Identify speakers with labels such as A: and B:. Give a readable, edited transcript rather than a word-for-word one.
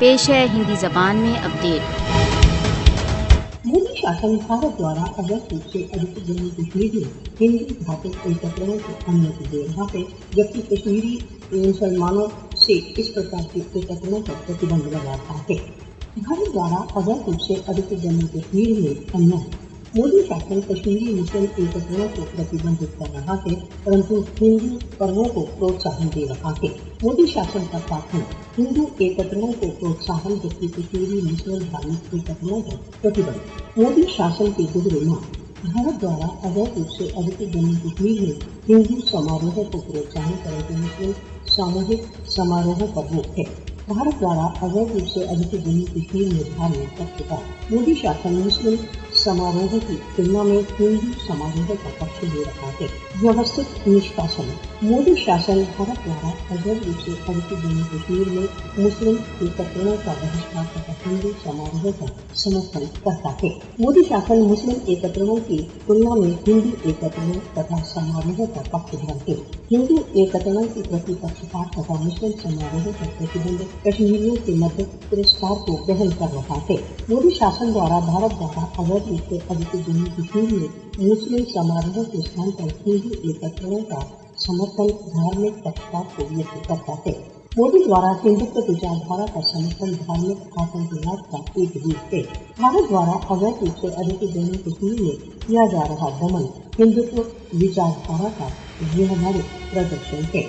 A: پیش ہے ہندی زبان میں اپڈیٹ۔
B: मोदी शासन भारत द्वारा अवैध रूप से अधिकृत जम्मू कश्मीर में हिंदू धार्मिक एकत्रों को अनुमति दे रहा है, जबकि कश्मीरी मुसलमानों से इस प्रकार के एकत्रों पर प्रतिबंध लगा रहा है। भारत द्वारा अवैध रूप से अधिकृत जम्मू कश्मीर में अन्य मोदी शासन कश्मीरी मुस्लिम एकत्रों को प्रतिबंधित कर रहा है, परंतु हिंदू पर्वों को प्रोत्साहन दे रहा है। मोदी शासन का कथन हिंदू एकत्रों को प्रोत्साहन, जबकि कश्मीरी मुस्लिम धार्मिक एकत्रों पर प्रतिबंध। मोदी शासन के दुर्गुना भारत द्वारा अवैध रूप से अधिकृत जम्मू कश्मीर में हिंदू समारोह को प्रोत्साहन, परंतु मुस्लिम सामूहिक समारोह पर रोक है। भारत द्वारा अवैध रूप से अधिकृत जम्मू कश्मीर में धार्मिक पक्षपात। मोदी शासन मुस्लिम समारोह की तुलना में हिंदू समारोह का पक्ष ले रहा है। व्यवस्थित निष्कासन। मोदी शासन भारत द्वारा अवैध रूप से अधिकृत जम्मू कश्मीर में मुस्लिम एकत्रों का बहिष्कार तथा हिंदू समारोह का समर्थन करता है। मोदी शासन मुस्लिम एकत्रों की तुलना में हिंदू एकत्रों तथा समारोह का पक्षधर है। हिंदू एकत्रों के प्रति पक्षपात तथा मुस्लिम समारोह पर प्रतिबंध कश्मीरियों के मध्य तिरस्कार को गहन कर रहा है। मोदी शासन द्वारा भारत द्वारा अवैध रूप से अधिकृत जम्मू कश्मीर में मुस्लिम समारोह के स्थान पर हिंदू एकत्रों का समर्थन धार्मिक पक्षपात को व्यक्त करता है। मोदी द्वारा हिंदुत्व विचारधारा का समर्थन धार्मिक आतंकवाद का एक रूप है। भारत द्वारा अवैध रूप से अधिकृत जम्मू कश्मीर में किया जा रहा दमन हिंदुत्व विचारधारा का व्यवहारिक प्रदर्शन है।